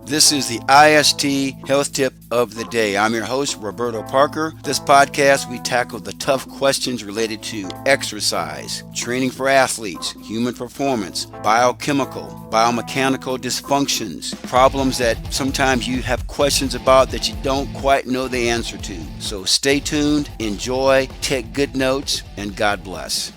This is the IST Health Tip of the Day. I'm your host, Roberto Parker. This podcast, we tackle the tough questions related to exercise, training for athletes, human performance, biochemical, biomechanical dysfunctions, problems that sometimes you have questions about that you don't quite know the answer to. So stay tuned, enjoy, take good notes, and God bless.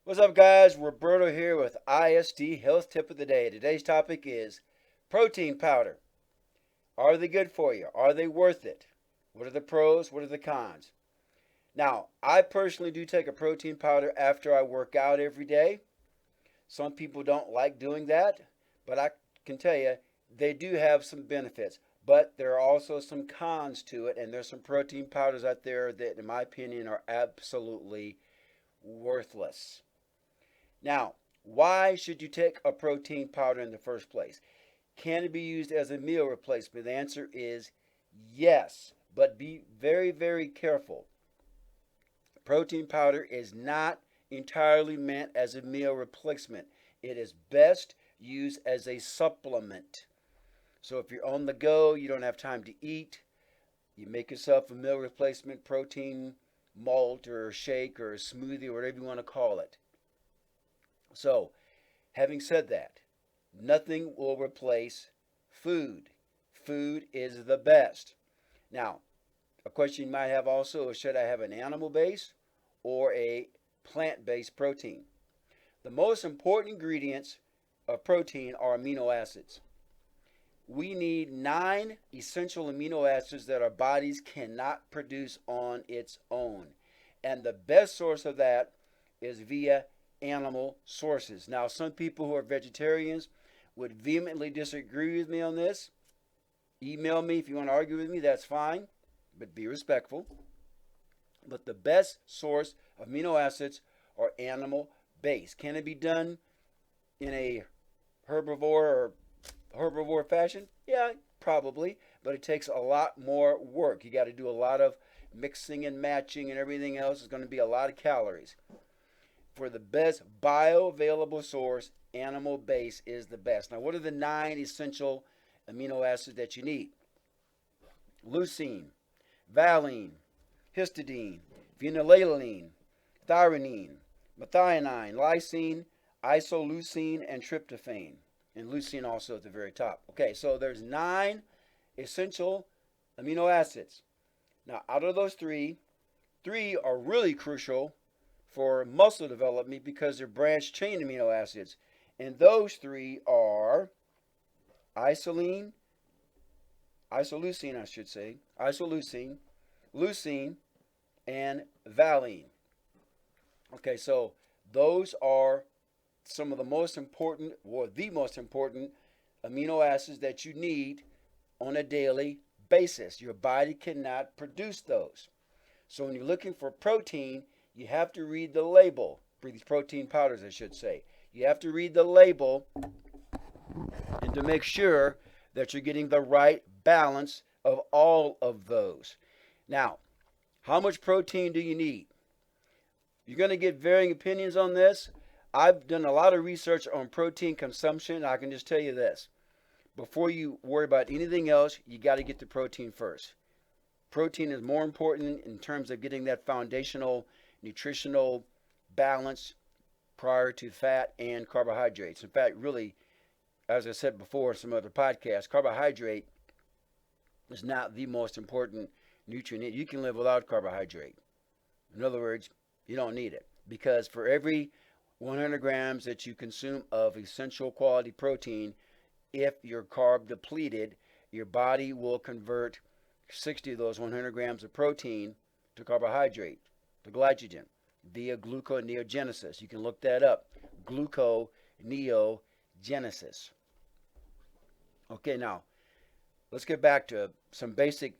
What's up, guys? Roberto here with IST Health Tip of the Day. Today's topic is protein powder. Are they good for you? Are they worth it? What are the pros? What are the cons? Now, I personally do take a protein powder after I work out every day. Some people don't like doing that, but I can tell you they do have some benefits. But there are also some cons to it, and there's some protein powders out there that, in my opinion, are absolutely worthless. Now, why should you take a protein powder in the first place? Can it be used as a meal replacement? The answer is yes, but be very, very careful. Protein powder is not entirely meant as a meal replacement. It is best used as a supplement. So if you're on the go, you don't have time to eat, you make yourself a meal replacement protein malt or a shake or a smoothie or whatever you want to call it. So, having said that, nothing will replace food. Food is the best. Now, a question you might have also is, should I have an animal base or a plant based protein? The most important ingredients of protein are amino acids. We need 9 essential amino acids that our bodies cannot produce on its own. And the best source of that is via animal sources. Now, some people who are vegetarians would vehemently disagree with me on this. Email me if you want to argue with me, that's fine, but be respectful. But the best source of amino acids are animal based. Can it be done in a herbivore fashion? Yeah, probably, but it takes a lot more work. You got to do a lot of mixing and matching and everything else. It's going to be a lot of calories. For the best bioavailable source, animal base is the best. Now, what are the 9 essential amino acids that you need? Leucine, valine, histidine, phenylalanine, threonine, methionine, lysine, isoleucine, and tryptophan. And leucine also at the very top. Okay, so there's 9 essential amino acids. Now, out of those 3 are really crucial for muscle development because they're branched chain amino acids. And those 3 are isoleucine, leucine, and valine. Okay, so those are some of the most important, or the most important amino acids that you need on a daily basis. Your body cannot produce those. So when you're looking for protein, you have to read the label for these protein powders, I should say. You have to read the label and to make sure that you're getting the right balance of all of those. Now, how much protein do you need? You're going to get varying opinions on this. I've done a lot of research on protein consumption. I can just tell you this. Before you worry about anything else, you got to get the protein first. Protein is more important in terms of getting that foundational nutritional balance prior to fat and carbohydrates. In fact, really, as I said before in some other podcasts, carbohydrate is not the most important nutrient. You can live without carbohydrate. In other words, you don't need it, because for every 100 grams that you consume of essential quality protein, if you're carb depleted, your body will convert 60 of those 100 grams of protein to carbohydrate, to glycogen, via gluconeogenesis. You can look that up, gluconeogenesis. Okay, now let's get back to some basic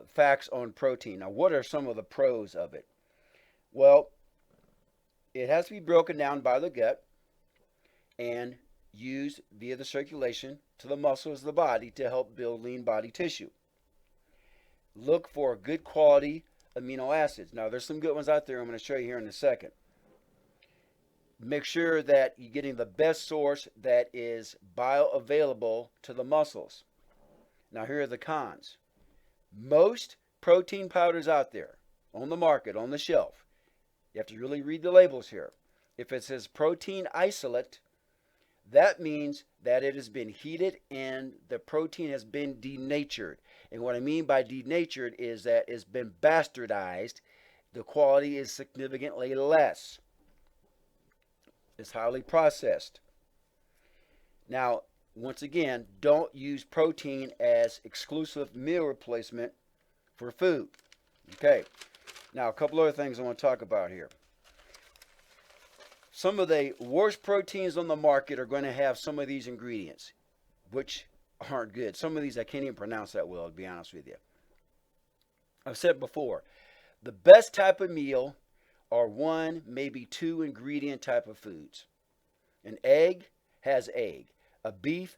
facts on protein. Now, what are some of the pros of it? Well, it has to be broken down by the gut and used via the circulation to the muscles of the body to help build lean body tissue. Look for good quality amino acids. Now, there's some good ones out there I'm going to show you here in a second. make sure that you're getting the best source that is bioavailable to the muscles. Now, here are the cons. Most protein powders out there on the market, on the shelf, you have to really read the labels here. If it says protein isolate, that means that it has been heated and the protein has been denatured. And what I mean by denatured is that it's been bastardized. The quality is significantly less. It's highly processed. Now, once again, don't use protein as exclusive meal replacement for food. Okay. Now, a couple other things I want to talk about here. Some of the worst proteins on the market are going to have some of these ingredients, which aren't good. Some of these I can't even pronounce that well, to be honest with you. I've said before, the best type of meal are one, maybe two ingredient type of foods. An egg has egg. A beef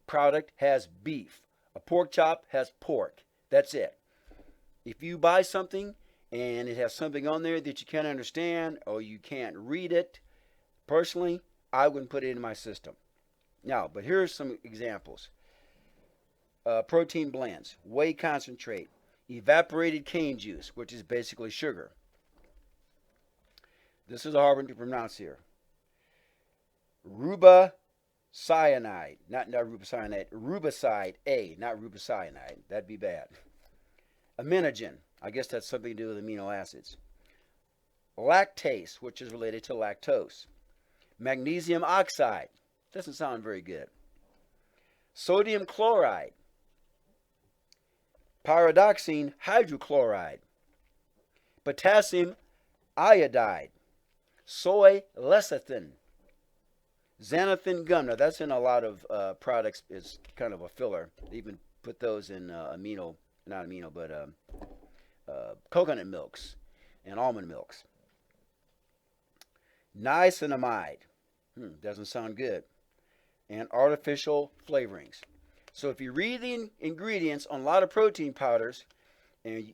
product has beef. A pork chop has pork. That's it. If you buy something and it has something on there that you can't understand or you can't read it, personally, I wouldn't put it in my system. Now, but here's some examples. Protein blends, whey concentrate, evaporated cane juice, which is basically sugar. This is a hard one to pronounce here. Rubicyanide, not rubicyanide, rubicide A, not rubicyanide. That'd be bad. Aminogen, I guess that's something to do with amino acids. Lactase, which is related to lactose. Magnesium oxide, doesn't sound very good. Sodium chloride. Pyridoxine hydrochloride. Potassium iodide. Soy lecithin. Xanthan gum. Now, that's in a lot of products. It's kind of a filler. They even put those in coconut milks and almond milks. Niacinamide. Doesn't sound good. And artificial flavorings. So if you read the ingredients on a lot of protein powders, and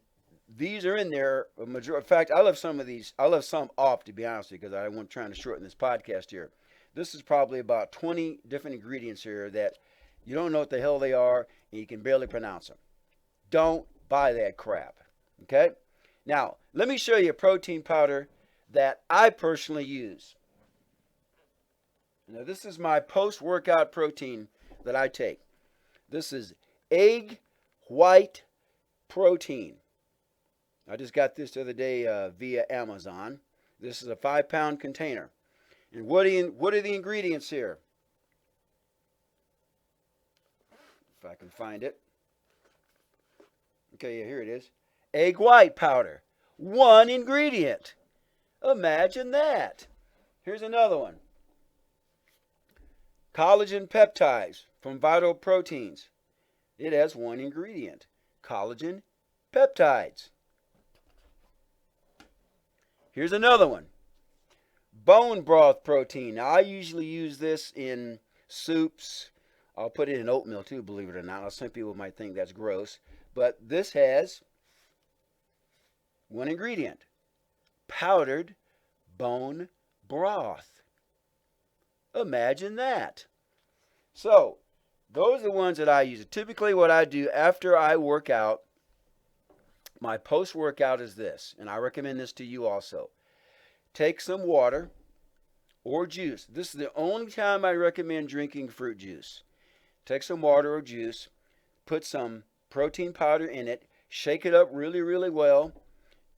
these are in there, in fact, I left some of these. I left some off, to be honest with you, because I wasn't trying to shorten this podcast here. This is probably about 20 different ingredients here that you don't know what the hell they are, and you can barely pronounce them. Don't buy that crap. Okay? Now, let me show you a protein powder that I personally use. Now, this is my post-workout protein that I take. This is egg white protein. I just got this the other day via Amazon. This is a 5-pound container. And what are the ingredients here? If I can find it. Okay, yeah, here it is. Egg white powder. One ingredient. Imagine that. Here's another one. Collagen peptides from Vital Proteins. It has one ingredient. Collagen peptides. Here's another one. Bone broth protein. Now, I usually use this in soups. I'll put it in oatmeal too, believe it or not. Now, some people might think that's gross. But this has one ingredient. Powdered bone broth. Imagine that. So, those are the ones that I use. Typically, what I do after I work out, my post-workout is this. And I recommend this to you also. Take some water or juice. This is the only time I recommend drinking fruit juice. Take some water or juice, put some protein powder in it, shake it up really, really well.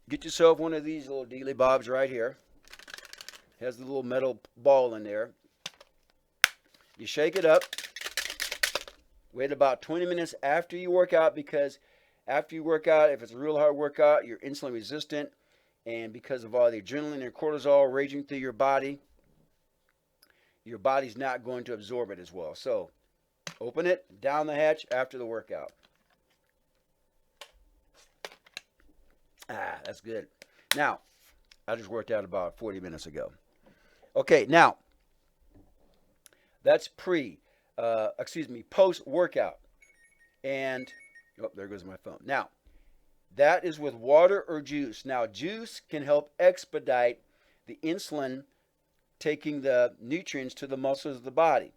Get yourself one of these little dealy bobs right here. It has the little metal ball in there. You shake it up. Wait about 20 minutes after you work out, because after you work out, if it's a real hard workout, you're insulin resistant. And because of all the adrenaline and cortisol raging through your body's not going to absorb it as well. So, open it, down the hatch after the workout. That's good. Now, I just worked out about 40 minutes ago. Okay, now, that's post-workout. And, there goes my phone. Now, that is with water or juice. Now, juice can help expedite the insulin taking the nutrients to the muscles of the body.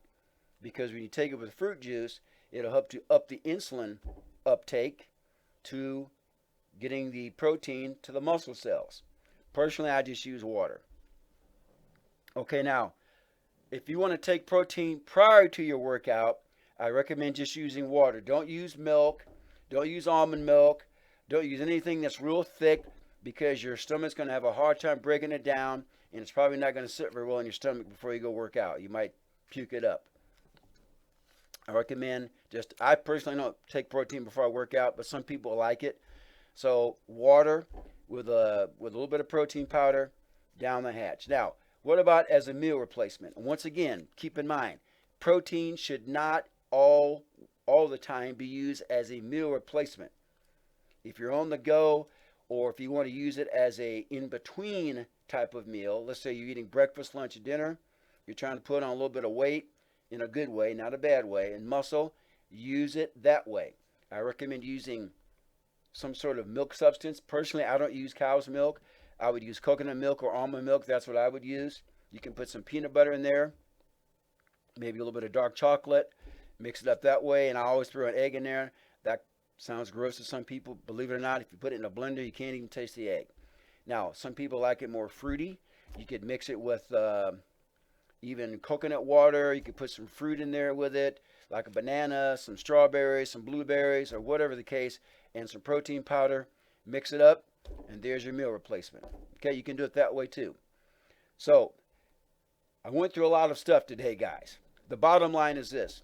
Because when you take it with fruit juice, it'll help to up the insulin uptake to getting the protein to the muscle cells. Personally, I just use water. Okay, now, if you want to take protein prior to your workout, I recommend just using water. Don't use milk. Don't use almond milk. Don't use anything that's real thick because your stomach's going to have a hard time breaking it down, and it's probably not going to sit very well in your stomach before you go work out. You might puke it up. I recommend I personally don't take protein before I work out, but some people like it. So water with a little bit of protein powder down the hatch. Now, what about as a meal replacement? Once again, keep in mind, protein should not all the time be used as a meal replacement. If you're on the go, or if you want to use it as a in-between type of meal, let's say you're eating breakfast, lunch, and dinner, you're trying to put on a little bit of weight in a good way, not a bad way, and muscle, use it that way. I recommend using some sort of milk substance. Personally, I don't use cow's milk. I would use coconut milk or almond milk. That's what I would use. You can put some peanut butter in there, maybe a little bit of dark chocolate, mix it up that way, and I always throw an egg in there. That sounds gross to some people. Believe it or not, if you put it in a blender, you can't even taste the egg. Now, some people like it more fruity. You could mix it with even coconut water. You could put some fruit in there with it, like a banana, some strawberries, some blueberries, or whatever the case, and some protein powder. Mix it up, and there's your meal replacement. Okay, you can do it that way too. So, I went through a lot of stuff today, guys. The bottom line is this.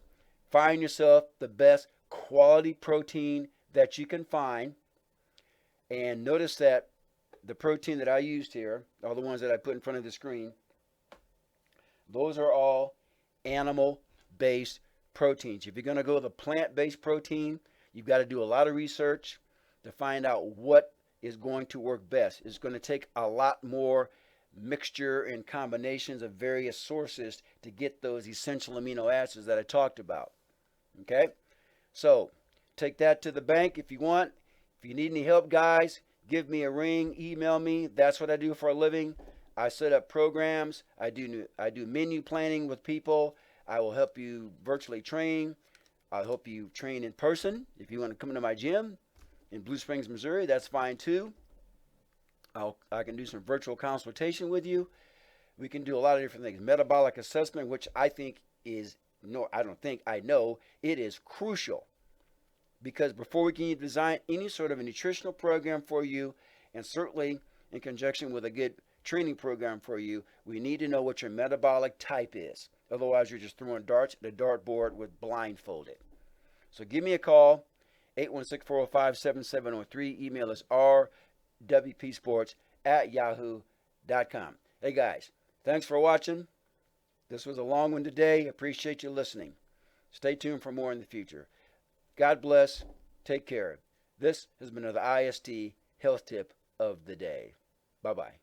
Find yourself the best quality protein that you can find. And notice that the protein that I used here, all the ones that I put in front of the screen, those are all animal-based proteins. If you're going to go with a plant-based protein, you've got to do a lot of research to find out what is going to work best. It's going to take a lot more mixture and combinations of various sources to get those essential amino acids that I talked about. Okay? So, take that to the bank if you want. If you need any help, guys, give me a ring, email me. That's what I do for a living. I set up programs. I do menu planning with people. I will help you virtually train. I'll help you train in person. If you want to come into my gym in Blue Springs, Missouri, that's fine too. I can do some virtual consultation with you. We can do a lot of different things. Metabolic assessment, which I think is, no, I don't think, I know, it is crucial. Because before we can design any sort of a nutritional program for you, and certainly in conjunction with a good training program for you, we need to know what your metabolic type is. Otherwise, you're just throwing darts at a dartboard with blindfolded. So give me a call, 816-405-7703. Email us rwpsports@yahoo.com. Hey guys, thanks for watching. This was a long one today. Appreciate you listening. Stay tuned for more in the future. God bless. Take care. This has been another IST Health Tip of the Day. Bye-bye.